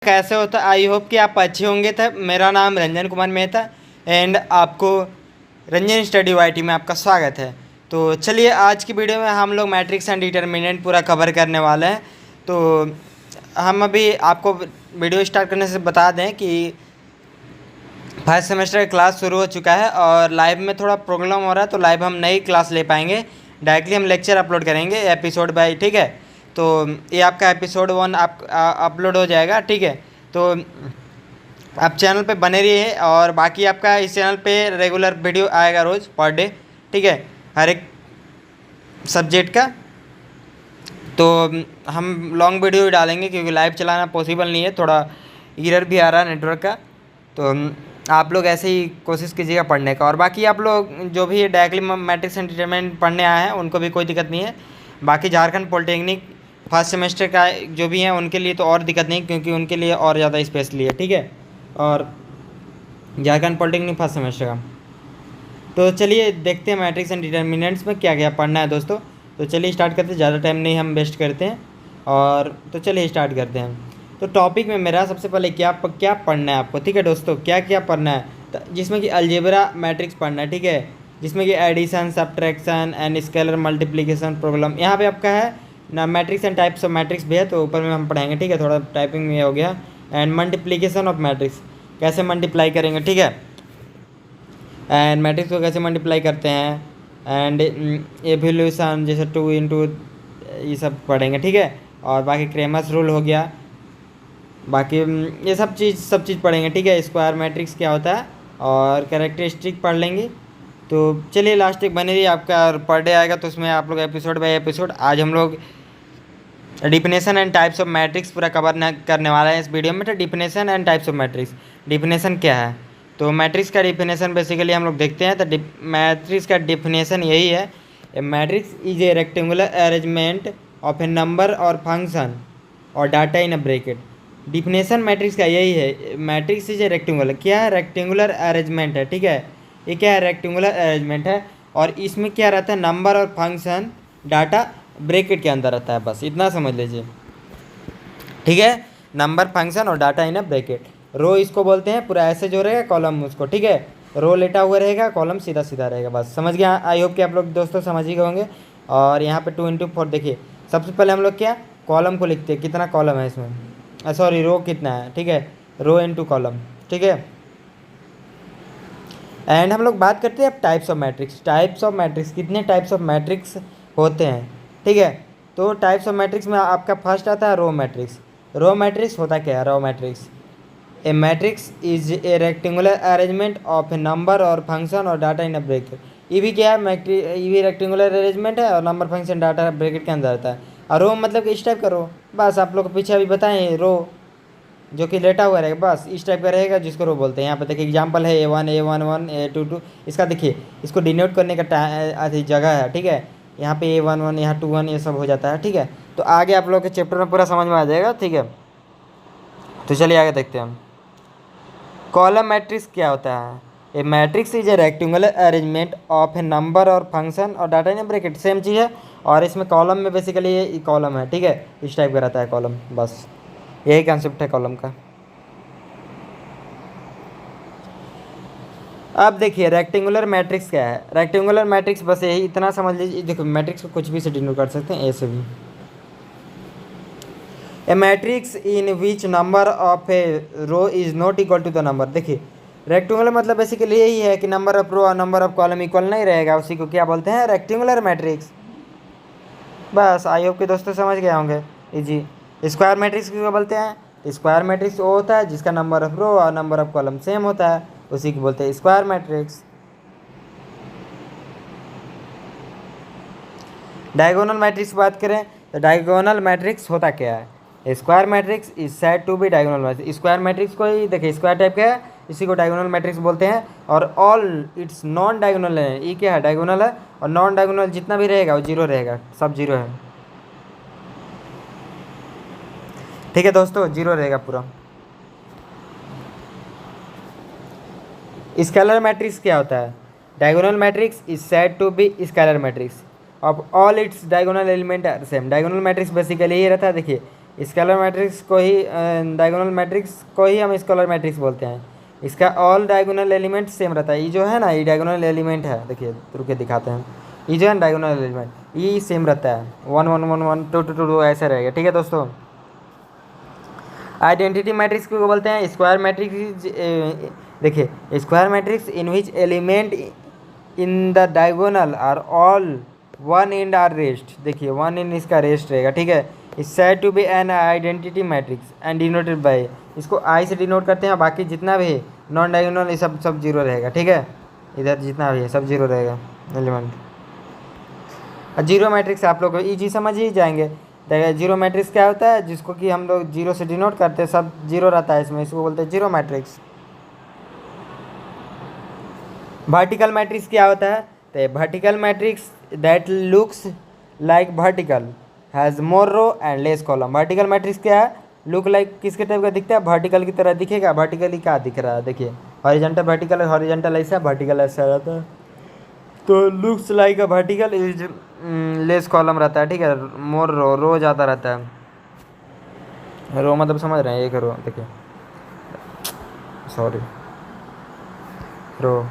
कैसे होता I hope कि आप अच्छे होंगे। था मेरा नाम रंजन कुमार मेहता एंड आपको रंजन स्टडी वाईटी में आपका स्वागत है। तो चलिए आज की वीडियो में हम लोग मैट्रिक्स एंड डिटर्मिनेंट पूरा कवर करने वाले हैं। तो हम अभी आपको वीडियो स्टार्ट करने से बता दें कि फर्स्ट सेमेस्टर का क्लास शुरू हो चुका है और लाइव में थोड़ा प्रॉब्लम हो रहा है, तो लाइव हम नई क्लास ले पाएंगे। डायरेक्टली हम लेक्चर अपलोड करेंगे एपिसोड बाय, ठीक है। तो ये आपका एपिसोड 1 आप अपलोड हो जाएगा, ठीक है। तो आप चैनल पे बने रहिए और बाकी आपका इस चैनल पे रेगुलर वीडियो आएगा रोज़ पर डे, ठीक है, हर एक सब्जेक्ट का। तो हम लॉन्ग वीडियो भी डालेंगे क्योंकि लाइव चलाना पॉसिबल नहीं है, थोड़ा एरर भी आ रहा है नेटवर्क का। तो आप लोग ऐसे ही कोशिश कीजिएगा पढ़ने का। और बाकी आप लोग जो भी डायरेक्टली मैट्रिक्स एंड डिटरमिनेंट पढ़ने आए हैं उनको भी कोई दिक्कत नहीं है। बाकी झारखंड पॉलिटेक्निक फर्स्ट सेमेस्टर का जो भी हैं उनके लिए तो और दिक्कत नहीं, क्योंकि उनके लिए और ज़्यादा स्पेशली है, ठीक है। और झारखंड पॉलिटेक्निक फर्स्ट सेमेस्टर का। तो चलिए देखते हैं मैट्रिक्स एंड डिटर्मिनेंट्स में क्या क्या पढ़ना है दोस्तों। तो चलिए स्टार्ट करते हैं, ज़्यादा टाइम नहीं हम वेस्ट करते हैं। और तो चलिए स्टार्ट करते हैं। तो टॉपिक में मेरा सबसे पहले क्या पढ़ना है आपको, ठीक है दोस्तों, क्या क्या पढ़ना है। तो जिसमें कि अलजेब्रा मैट्रिक्स पढ़ना है, ठीक है, जिसमें कि addition, subtraction and scalar multiplication problem. यहाँ पे आपका है ना matrix and types of matrix भी है, तो ऊपर में हम पढ़ाएंगे, ठीक है। थोड़ा टाइपिंग में हो गया। एंड मल्टीप्लिकेशन ऑफ मैट्रिक्स, कैसे मल्टीप्लाई करेंगे, ठीक है, एंड मैट्रिक्स को कैसे मल्टीप्लाई करते हैं, एंड एवोल्यूशन जैसे 2 इंटू ये सब पढ़ेंगे, ठीक है। और बाकी क्रेमर्स रूल हो गया, बाकी ये सब चीज़ पढ़ेंगे, ठीक है। स्क्वायर मैट्रिक्स क्या होता है और कैरेक्टरिस्टिक पढ़ लेंगे। तो चलिए लास्ट एक बने रही आपका पर डे आएगा, तो उसमें आप लोग एपिसोड बाय एपिसोड। आज हम लोग definition and types of matrix पूरा कवर करने वाला है इस वीडियो में। तो definition and types of matrix, definition क्या है। तो मैट्रिक्स का डिफिनेशन बेसिकली हम लोग देखते हैं। तो मैट्रिक्स का डिफिनेशन यही है, a matrix is a rectangular arrangement of a number और फंक्शन और data in a bracket. Definition matrix का यही है, मैट्रिक्स इज ए रेक्टेंगुलर, क्या है, रेक्टेंगुलर अरेंजमेंट है, ठीक है। ये क्या है, रेक्टेंगुलर अरेंजमेंट है। और इसमें क्या रहता है, नंबर और फंक्शन डाटा ब्रैकेट के अंदर रहता है, बस इतना समझ लीजिए, ठीक है। नंबर, फंक्शन और डाटा इन अ ब्रैकेट। रो इसको बोलते हैं, पूरा ऐसे जो रहेगा कॉलम उसको, ठीक है। रो लेटा हुआ रहेगा, कॉलम सीधा सीधा रहेगा, बस समझ गया। आई होप कि आप लोग दोस्तों समझ ही गए होंगे। और यहाँ पे 2 इंटू 4 देखिए, सबसे पहले हम लोग क्या कॉलम को लिखते हैं, कितना कॉलम है इसमें, सॉरी रो कितना है, ठीक है, रो इंटू कॉलम, ठीक है। एंड हम लोग बात करते हैं अब types of matrix. Types of matrix, कितने टाइप्स ऑफ मैट्रिक्स होते हैं, ठीक है। तो टाइप्स ऑफ मैट्रिक्स में आपका फर्स्ट आता है रो मैट्रिक्स। रो मैट्रिक्स होता क्या है, row matrix, a matrix is a rectangular arrangement of a number और फंक्शन और डाटा इन अ ब्रैकेट। ये भी क्या है, ये भी रेक्टेंगुलर अरेंजमेंट है और नंबर, फंक्शन, डाटा ब्रैकेट के अंदर रहता है। और रो मतलब इस टाइप का रो, बस आप लोग को पीछे अभी बताएं, रो जो कि लेटा हुआ रहेगा, बस इस टाइप का रहेगा, जिसको रो बोलते हैं। यहाँ पे देखिए एग्जांपल है A1 A11 A22। इसका देखिए, इसको डिनोट करने का जगह है, ठीक है। यहाँ पे A11 यहाँ 21 ये सब हो जाता है, ठीक है। तो आगे आप लोग के चैप्टर में पूरा समझ में आ जाएगा, ठीक है। तो चलिए आगे देखते हैं हम। कॉलम मैट्रिक्स क्या होता है, a matrix is a rectangular arrangement of a number और फंक्शन और डाटा इन ब्रैकेट, सेम चीज़ है। और इसमें कॉलम में बेसिकली ये कॉलम है, ठीक है, इस टाइप का रहता है कॉलम, बस यही कंसेप्ट है कॉलम का। अब देखिए रेक्टेंगुलर मैट्रिक्स क्या है। रेक्टेंगुलर मैट्रिक्स बस यही इतना समझ लीजिए, देखो मैट्रिक्स को कुछ भी से डिनोट कर सकते हैं, ए से भी। A matrix in which number of a row is not equal to the number. देखिए रेक्टेंगुलर मतलब बेसिकली यही है कि नंबर ऑफ रो और नंबर ऑफ कॉलम इक्वल नहीं रहेगा, उसी को क्या बोलते हैं, रेक्टेंगुलर मैट्रिक्स। बस आई होप के दोस्तों समझ गए होंगे, इजी। स्क्वायर मैट्रिक्स क्यों बोलते हैं, स्क्वायर मैट्रिक्स वो होता है जिसका नंबर ऑफ रो और नंबर ऑफ कॉलम सेम होता है, उसी को बोलते हैं स्क्वायर मैट्रिक्स। डायगोनल मैट्रिक्स की बात करें तो डायगोनल मैट्रिक्स होता क्या है, square matrix is said to be diagonal matrix. Square matrix को ही देखिए स्क्वायर टाइप का है, इसी को डायगोनल मैट्रिक्स बोलते हैं। और ऑल इट्स नॉन डायगोनल है, ये क्या है, डायगोनल है। और नॉन डायगोनल जितना भी रहेगा वो जीरो रहेगा, सब जीरो है, ठीक है दोस्तों, जीरो रहेगा पूरा। स्केलर मैट्रिक्स क्या होता है, diagonal matrix is said to be scalar matrix of all its diagonal element are same. Diagonal matrix basically ये रहता है, देखिए स्केलर मैट्रिक्स को ही डायगोनल मैट्रिक्स को ही हम स्केलर मैट्रिक्स बोलते हैं। इसका ऑल डायगोनल एलिमेंट सेम रहता है। ये जो है ना, ये डायगोनल एलिमेंट है, देखिए रुक के दिखाते हैं। ये जो है ना डायगोनल एलिमेंट ये सेम रहता है, 1 1 1 1 2 2 2 2 ऐसा रहेगा। ठीक है दोस्तों। आइडेंटिटी मैट्रिक्स को बोलते हैं स्क्वायर मैट्रिक्स। देखिए square matrix in which element in the diagonal are all one and are rest. देखिए वन एंड इसका रेस्ट रहेगा। ठीक है। Is said to be an identity matrix and denoted by, इसको आई से डिनोट करते हैं। बाकी जितना भी है नॉन डायगोनल ये सब जीरो रहेगा। ठीक है। इधर जितना भी है सब जीरो रहेगा एलिमेंट। जीरो मैट्रिक्स आप लोग ईजी समझ ही जाएंगे। देखिए जीरो मैट्रिक्स क्या होता है, जिसको कि हम लोग जीरो से डिनोट करते हैं, सब जीरो रहता है इसमें, इसको बोलते हैं जीरो मैट्रिक्स। वर्टिकल मैट्रिक्स क्या होता है, तो vertical matrix that looks like vertical has more row and less column. Vertical matrix क्या है, लुक लाइक किसके टाइप का दिखता है, वर्टिकल की तरह दिखेगा। वर्टिकली क्या दिख रहा है, देखिए हॉरिजॉन्टल वर्टिकल, हॉरिजॉन्टल ऐसा, वर्टिकल ऐसा रहता है। तो looks like a vertical is less column रहता है। ठीक है। मोर रो, रो ज़्यादा रहता है। रो मतलब समझ रहे हैं, एक रो, देखिए सॉरी रो।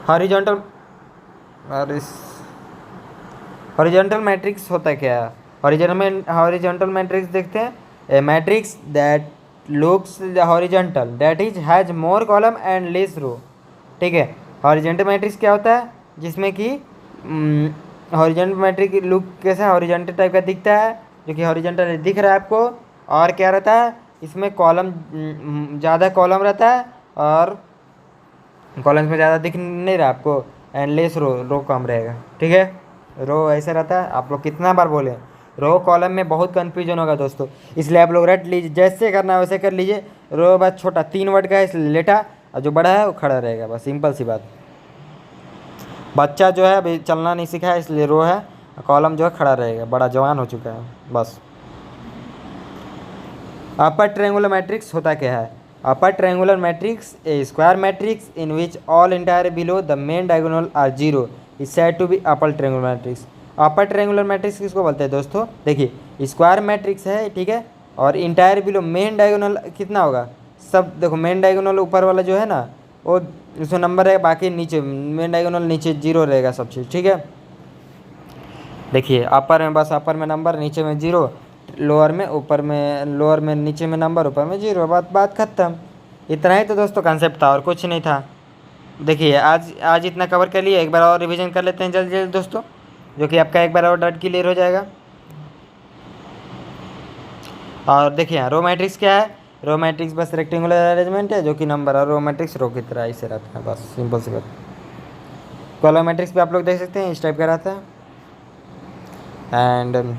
हॉरिजॉन्टल और इस हॉरिजॉन्टल मैट्रिक्स होता क्या है, हॉरिजॉन्टल मैट्रिक्स देखते हैं, a matrix that looks horizontal that is has more column and less row. ठीक है। हॉरिजॉन्टल मैट्रिक्स क्या होता है, जिसमें कि हॉरिजॉन्टल मैट्रिक्स लुक कैसा हॉरिजॉन्टल टाइप का दिखता है, जो कि हॉरिजॉन्टल दिख रहा है आपको। और क्या रहता है इसमें, कॉलम ज़्यादा कॉलम रहता है और कॉलम्स में ज़्यादा दिख नहीं रहा आपको, एंड लेस रो, रो कम रहेगा। ठीक है। रो ऐसे रहता है, आप लोग कितना बार बोले, रो कॉलम में बहुत कन्फ्यूजन होगा दोस्तों, इसलिए आप लोग रट लीजिए, जैसे करना है वैसे कर लीजिए। रो बस छोटा 3 वर्ड का है इसलिए लेटा, और जो बड़ा है वो खड़ा रहेगा, बस सिंपल सी बात। बच्चा जो है अभी चलना नहीं सीखा है इसलिए रो है, कॉलम जो है खड़ा रहेगा, बड़ा जवान हो चुका है बस। अपर ट्रायंगुलर मैट्रिक्स होता क्या है, upper triangular matrix a square matrix in which all entire below the main diagonal are zero is said to be upper triangular matrix. Upper triangular matrix किसको बोलते हैं दोस्तों, देखिए स्क्वायर मैट्रिक्स है, ठीक है, और इंटायर बिलो मेन डायगोनल कितना होगा, सब देखो मेन डायगोनल ऊपर वाला जो है ना वो उसमें नंबर है, बाकी नीचे मेन डायगोनल नीचे जीरो रहेगा सब चीज़। ठीक है। देखिए अपर में बस अपर में नंबर, नीचे में जीरो, लोअर में ऊपर में, लोअर में नीचे में नंबर, ऊपर में जीरो, बात ख़त्म। इतना ही तो दोस्तों कंसेप्ट था और कुछ नहीं था। देखिए आज इतना कवर कर लिए, एक बार और रिवीजन कर लेते हैं जल्दी जल्दी दोस्तों, जो कि आपका एक बार और डट क्लियर हो जाएगा। और देखिए रो मैट्रिक्स क्या है, रो मैट्रिक्स बस रेक्टेंगुलर अरेंजमेंट है जो कि नंबर, और रो मैट्रिक्स रो की तरह ऐसे रहता है, बस सिंपल सी बात। कॉलम मैट्रिक्स भी आप लोग देख सकते हैं इस टाइप का रहता है। एंड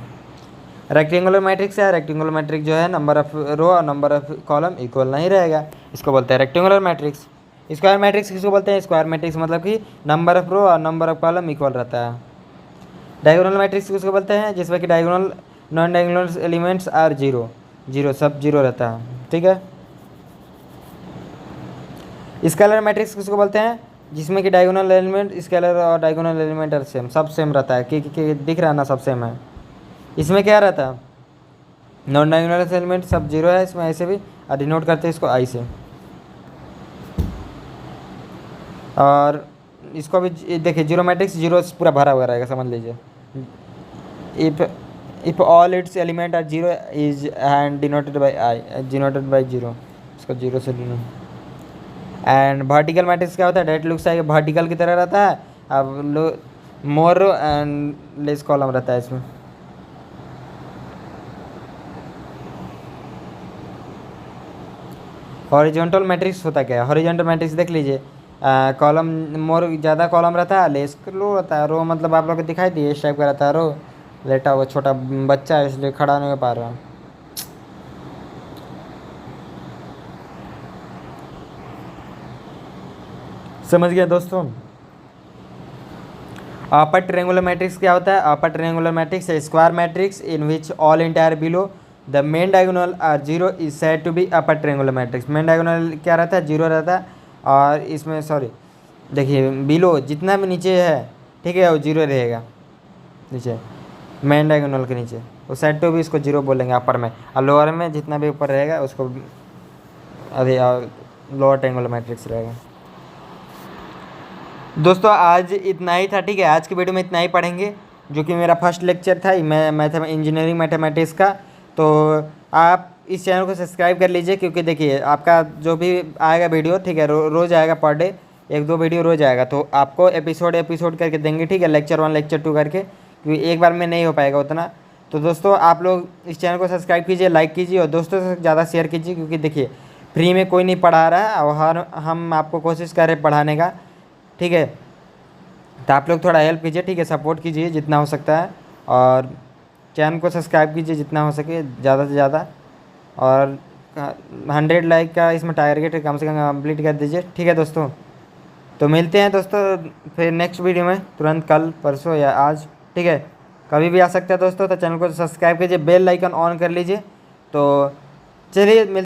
रेक्टेंगुलर मैट्रिक्स है, रेक्टेंगुलर मैट्रिक्स जो है नंबर ऑफ रो और नंबर ऑफ कॉलम इक्वल नहीं रहेगा, इसको बोलते हैं रेक्टेंगुलर मैट्रिक्स। स्क्वायर मैट्रिक्स किसको बोलते हैं, स्क्वायर मैट्रिक्स मतलब कि नंबर ऑफ रो और नंबर ऑफ कॉलम इक्वल रहता है। डायगोनल मैट्रिक्स किसको बोलते हैं, जिसमें कि diagonal non diagonal elements are zero, zero सब जीरो रहता है। ठीक है। स्केलर मैट्रिक्स किसको बोलते हैं, जिसमें कि डायगोनल एलिमेंट स्केलर और डायगोनल एलिमेंट सेम, सब सेम रहता है कि दिख रहा है ना, सब सेम है। इसमें क्या रहता है, नॉन डायगोनल एलिमेंट सब जीरो है इसमें, ऐसे भी डिनोट करते हैं इसको आई से। और इसको भी देखिए जीरो मैट्रिक्स जीरो पूरा भरा हुआ रहेगा, समझ लीजिए। If all its element are zero is and denoted by I, denoted by zero, इसको जीरो से डिनोट। एंड वर्टिकल मैट्रिक्स क्या होता है, डेट लुक्स लाइक वर्टिकल की तरह रहता है, अब मोर एंड लेस कॉलम रहता है इसमें। हॉरिजॉन्टल मैट्रिक्स होता क्या है, हॉरिजॉन्टल मैट्रिक्स देख लीजिए, कॉलम मोर ज़्यादा कॉलम रहता है, लेस रो रहता है। रो मतलब आप लोग को दिखाई दिए इस टाइप का रहता है, रो लेटा हुआ छोटा बच्चा है इसलिए खड़ा नहीं हो पा रहा। समझ गया दोस्तों। अपर ट्रायंगुलर मैट्रिक्स क्या होता है, अपर ट्रायंगुलर मैट्रिक्स है square matrix in which all entire below the main diagonal are zero is said to be upper triangular matrix. Main diagonal क्या रहता है, जीरो रहता है, और इसमें सॉरी देखिए बिलो जितना भी नीचे है, ठीक है, वो जीरो रहेगा नीचे। मेन डायगोनल के नीचे, उस साइड पे भी इसको 0 बोलेंगे अपर में, और लोअर में जितना भी ऊपर रहेगा उसको अभी लोअर ट्रायंगुलर मैट्रिक्स रहेगा। दोस्तों आज इतना ही था, ठीक है। आज की वीडियो में इतना ही पढ़ेंगे, जो कि मेरा फर्स्ट लेक्चर था इंजीनियरिंग मैथमेटिक्स का। तो आप इस चैनल को सब्सक्राइब कर लीजिए, क्योंकि देखिए आपका जो भी आएगा वीडियो, ठीक है, रोज़ आएगा, पर डे 1-2 वीडियो रोज़ आएगा। तो आपको एपिसोड करके देंगे, ठीक है, लेक्चर 1 लेक्चर 2 करके, क्योंकि एक बार में नहीं हो पाएगा उतना। तो दोस्तों आप लोग इस चैनल को सब्सक्राइब कीजिए, लाइक कीजिए और दोस्तों से ज़्यादा शेयर कीजिए, क्योंकि देखिए फ्री में कोई नहीं पढ़ा रहा है, और हम आपको कोशिश कर रहे हैं पढ़ाने का, ठीक है। तो आप लोग थोड़ा हेल्प कीजिए, ठीक है, सपोर्ट कीजिए जितना हो सकता है, और चैनल को सब्सक्राइब कीजिए जितना हो सके ज़्यादा से ज़्यादा, और 100 लाइक का इसमें टारगेट कम से कम कंप्लीट कर दीजिए, ठीक है दोस्तों। तो मिलते हैं दोस्तों फिर नेक्स्ट वीडियो में, तुरंत कल परसों या आज, ठीक है, कभी भी आ सकता है दोस्तों। तो चैनल को सब्सक्राइब कीजिए, बेल आइकन ऑन कर लीजिए। तो चलिए मिलते